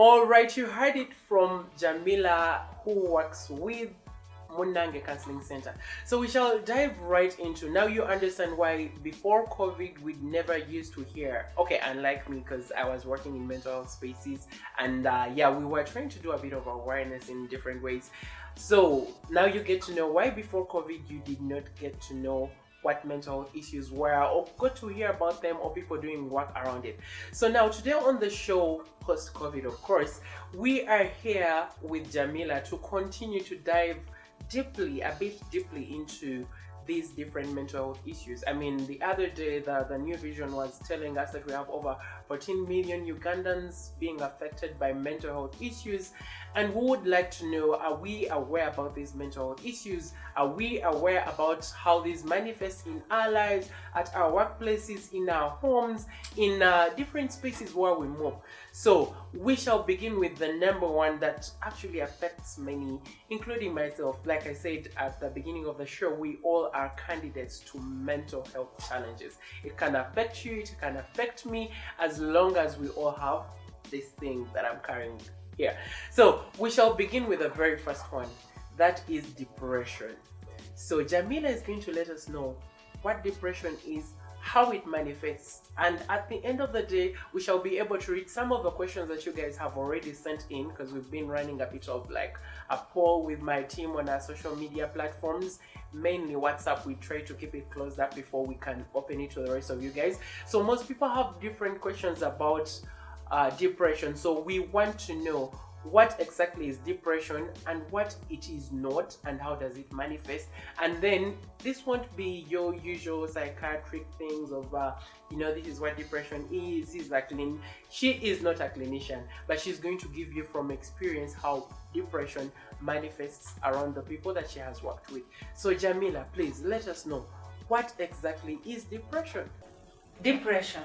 All right, you heard it from Jamillah, who works with Munange Counseling Center. So we shall dive right into, now you understand why before COVID we never used to hear, okay, unlike me, because I was working in mental health spaces, and yeah, we were trying to do a bit of awareness in different ways. So now you get to know why before COVID you did not get to know what mental health issues were, or got to hear about them, or people doing work around it. So now today on the show, post-COVID of course, we are here with Jamillah to continue to dive a bit deeply into these different mental health issues. I mean, the other day the New Vision was telling us that we have over 14 million Ugandans being affected by mental health issues, and we would like to know, are we aware about these mental health issues? Are we aware about how these manifest in our lives, at our workplaces, in our homes, in different spaces where we move? So we shall begin with the number one that actually affects many, including myself. Like I said at the beginning of the show, we all are candidates to mental health challenges. It can affect you, it can affect me, as long as we all have this thing that I'm carrying here. So we shall begin with the very first one, that is depression. So Jamillah is going to let us know what depression is, how it manifests, and at the end of the day we shall be able to read some of the questions that you guys have already sent in, because we've been running a bit of like a poll with my team on our social media platforms, mainly WhatsApp. We try to keep it closed up before we can open it to the rest of you guys. So most people have different questions about depression, so we want to know what exactly is depression and what it is not, and how does it manifest. And then this won't be your usual psychiatric things of this is what depression is. She is not a clinician, but she's going to give you from experience how depression manifests around the people that she has worked with. So Jamillah, please let us know, what exactly is depression? Depression,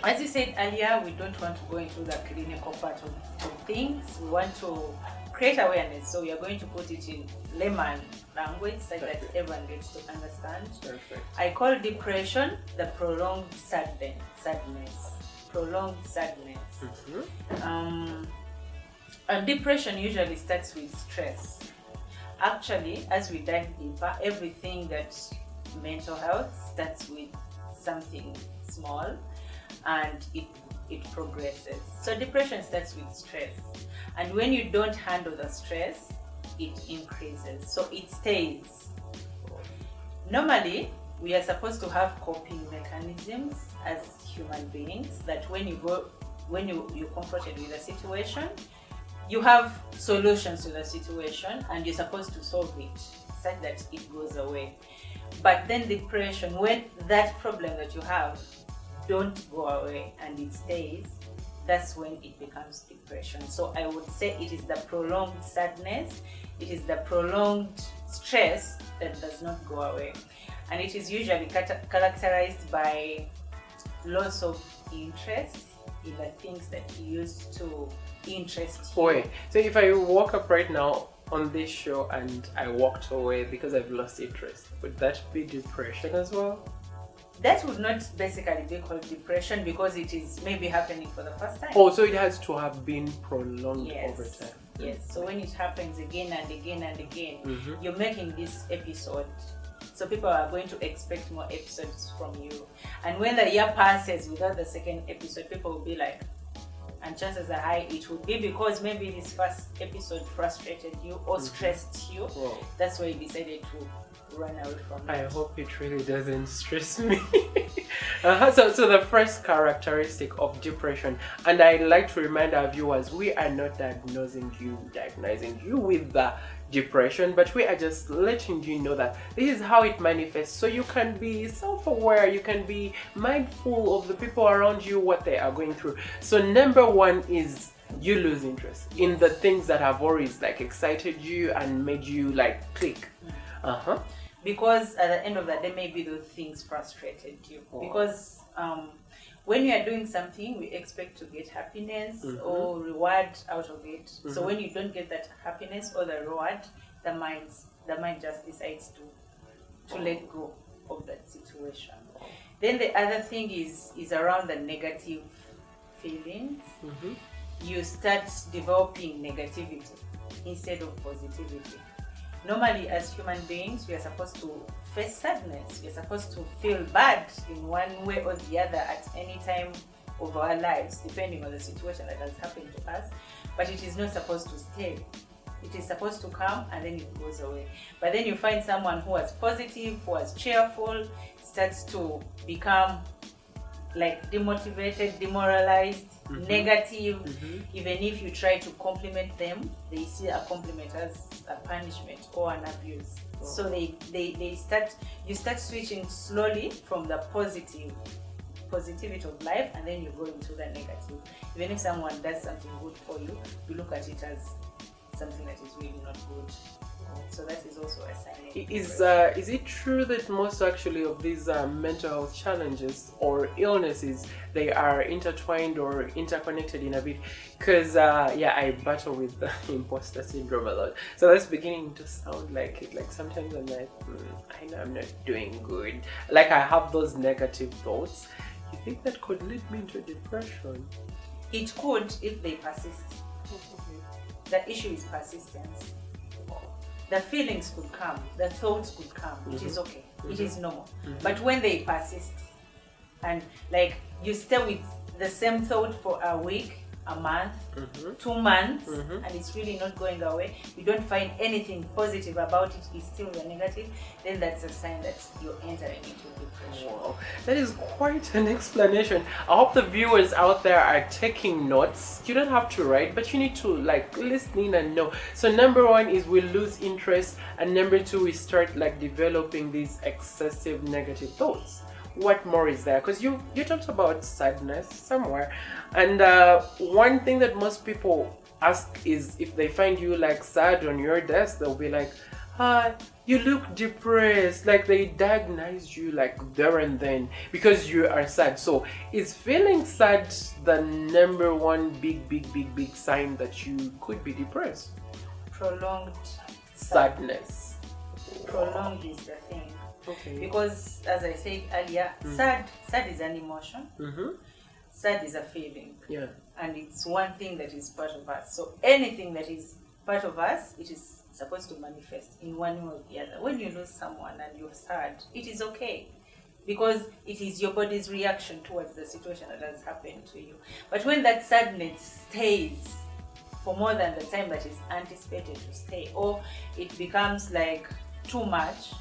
as you said earlier, we don't want to go into the clinical part of things. We want to create awareness, so we are going to put it in layman language so that everyone gets to understand. Perfect. I call depression the prolonged sadness. Prolonged sadness. Mm-hmm. And depression usually starts with stress. Actually, as we dive deeper, everything that mental health starts with something small, and it progresses. So depression starts with stress, and when you don't handle the stress, it increases, so it stays. Normally we are supposed to have coping mechanisms as human beings, that when you're confronted with a situation, you have solutions to the situation and you're supposed to solve it such that it goes away. But then depression, when that problem that you have don't go away and it stays, that's when it becomes depression. So I would say it is the prolonged sadness, it is the prolonged stress that does not go away, and it is usually characterized by loss of interest in the things that used to interest you. Wait, so if I walk up right now on this show and I walked away because I've lost interest, would that be depression as well? That would not basically be called depression, because it is maybe happening for the first time. Oh, so it has to have been prolonged over time. Yes, so when it happens again and again and again, Mm-hmm. you're making this episode, so people are going to expect more episodes from you. And when the year passes without the second episode, people will be like, and chances are high it would be because maybe this first episode frustrated you or stressed you. Whoa. That's why you decided to run away from it. I hope it really doesn't stress me. So the first characteristic of depression, and I'd like to remind our viewers, we are not diagnosing you with the depression, but we are just letting you know that this is how it manifests, so you can be self-aware, you can be mindful of the people around you, what they are going through. So number one is you lose interest in the things that have always like excited you and made you like click. Because at the end of the day, maybe those things frustrated you. Because when you are doing something, we expect to get happiness or reward out of it. So when you don't get that happiness or the reward, the mind just decides to let go of that situation. Then the other thing is around the negative feelings, you start developing negativity instead of positivity. Normally, as human beings, we are supposed to face sadness. We are supposed to feel bad in one way or the other at any time of our lives, depending on the situation that has happened to us. But it is not supposed to stay. It is supposed to come and then it goes away. But then you find someone who was positive, who was cheerful, starts to become like demotivated, demoralized, negative. Even if you try to compliment them, they see a compliment as a punishment or an abuse. So you start switching slowly from the positivity of life, and then you go into the negative. Even if someone does something good for you, you look at it as something that is really not good. So that is also a sign. Is it true that most actually of these mental health challenges or illnesses, they are intertwined or interconnected in a bit? Because I battle with the imposter syndrome a lot. So that's beginning to sound like it. Like sometimes I'm like, I know I'm not doing good. Like I have those negative thoughts. You think that could lead me into depression? It could if they persist. The issue is persistence. The feelings could come, the thoughts could come, which is okay. It is normal. But when they persist and like you stay with the same thought for a week, a month, 2 months, and it's really not going away, you don't find anything positive about it, it's still the negative, then that's a sign that you're entering into depression. Wow, that is quite an explanation. I hope the viewers out there are taking notes. You don't have to write, but you need to like listen in and know. So number one is we lose interest, and number two, we start like developing these excessive negative thoughts. What more is there? Because you talked about sadness somewhere, and one thing that most people ask is if they find you like sad on your desk, they'll be like, "Hi, you look depressed." Like they diagnosed you like there and then because you are sad. So is feeling sad the number one big sign that you could be depressed? Prolonged Sadness. Prolonged is the thing. Okay. Because as I said earlier, sad is an emotion. Sad is a feeling. Yeah. And it's one thing that is part of us. So anything that is part of us, it is supposed to manifest in one way or the other. When you lose someone and you're sad, it is okay, because it is your body's reaction towards the situation that has happened to you. But when that sadness stays for more than the time that is anticipated to stay, or it becomes like too much,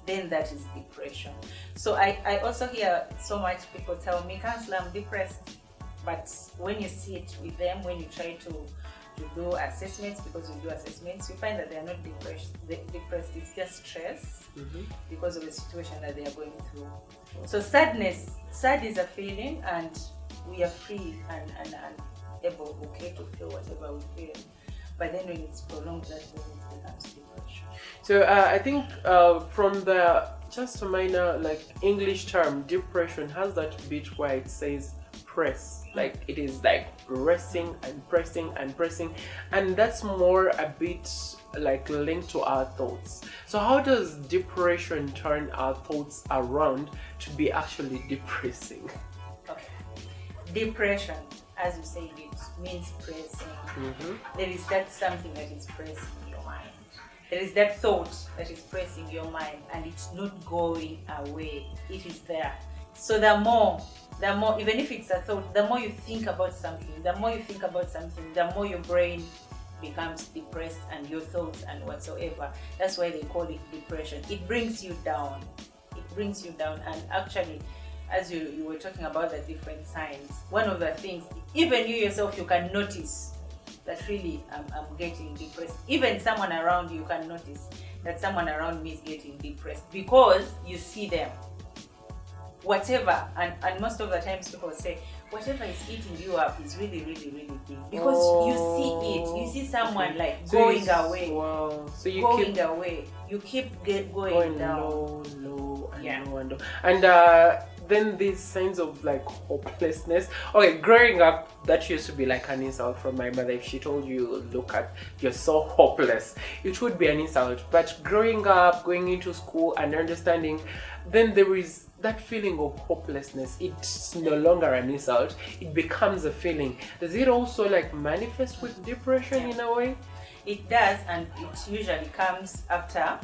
then that is depression. So I also hear so much people tell me, "Counselor, I'm depressed." But when you sit with them, when you try to do assessments, because you do assessments, you find that they are not depressed. It's just stress because of the situation that they are going through. So sad is a feeling, and we are free and able, okay, to feel whatever we feel. But then when it's prolonged, that when it becomes depression. So I think from the just a minor like English term, depression has that bit where it says press, like it is like pressing and pressing and pressing, and that's more a bit like linked to our thoughts. So how does depression turn our thoughts around to be actually depressing? Okay. Depression, as you said, it means pressing. There is that something that is pressing your mind. There is that thought that is pressing your mind, and it's not going away. It is there. So the more, even if it's a thought, the more you think about something, the more your brain becomes depressed, and your thoughts and whatsoever. That's why they call it depression. It brings you down. And actually, as you were talking about the different signs, one of the things, even you yourself, you can notice that really I'm getting depressed. Even someone around you can notice that someone around me is getting depressed, because you see them. Whatever, and most of the times people say, whatever is eating you up is really big, because you see it. You see someone like going away. Wow. So you going keep away. You keep going down. low and Yeah. low and low. And then these signs of like hopelessness. Okay, growing up, that used to be like an insult from my mother. If she told you, look at, you're so hopeless, it would be an insult. But growing up, going into school and understanding, then there is that feeling of hopelessness. It's no longer an insult, it becomes a feeling. Does it also like manifest with depression in a way? It does, and it usually comes after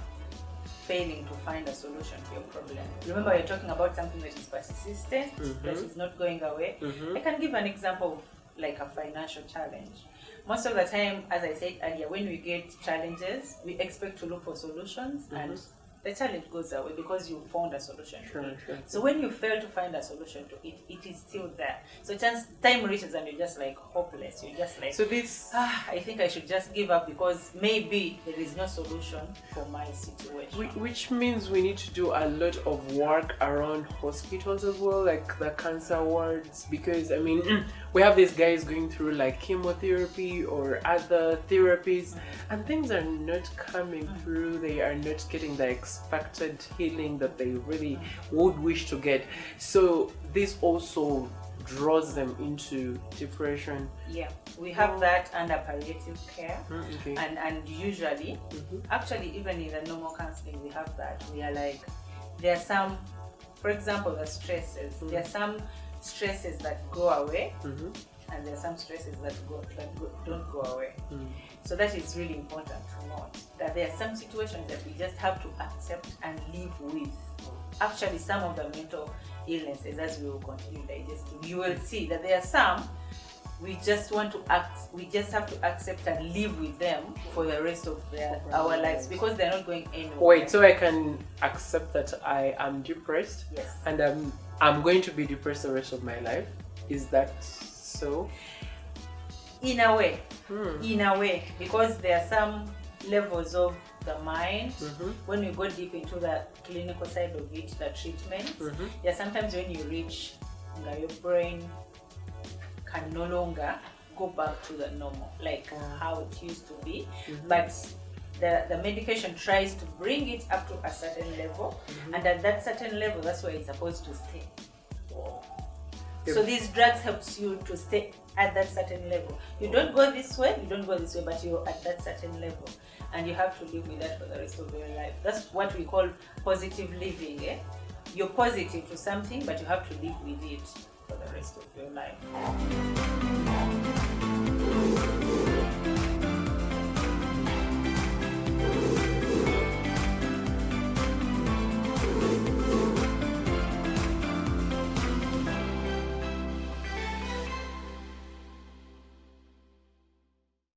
failing to find a solution to your problem. Remember, you're talking about something that is persistent, that is not going away. I can give an example of like a financial challenge. Most of the time, as I said earlier, when we get challenges, we expect to look for solutions, and the challenge goes away because you found a solution to it. So when you fail to find a solution to it, it is still there. So time reaches and you're just like hopeless. You're just like, so this, I think I should just give up because maybe there is no solution for my situation. which means we need to do a lot of work around hospitals as well, like the cancer wards, because I mean, we have these guys going through like chemotherapy or other therapies, and things are not coming through. They are not getting the expected healing that they really would wish to get. So this also draws them into depression. Yeah, we have that under palliative care. Okay. And usually, actually even in the normal counseling, we have that. We are like, there are some, for example, the stresses. There are some stresses that go away, and there are some stresses that don't go away. So that is really important to note, that there are some situations that we just have to accept and live with. Actually, some of the mental illnesses, as we will continue digesting, you will see that there are some we just have to accept and live with them for the rest of our lives, because they're not going anywhere. Wait, so I can accept that I am depressed? Yes. And I'm going to be depressed the rest of my life? Is that so? In a way. In a way, because there are some levels of the mind, when we go deep into the clinical side of it, the treatment, there are sometimes when you reach, your brain can no longer go back to the normal, like how it used to be. But the medication tries to bring it up to a certain level, and at that certain level, that's where it's supposed to stay. So these drugs helps you to stay at that certain level. You don't go this way, but you're at that certain level, and you have to live with that for the rest of your life. That's what we call positive living. You're positive to something, but you have to live with it for the rest of your life.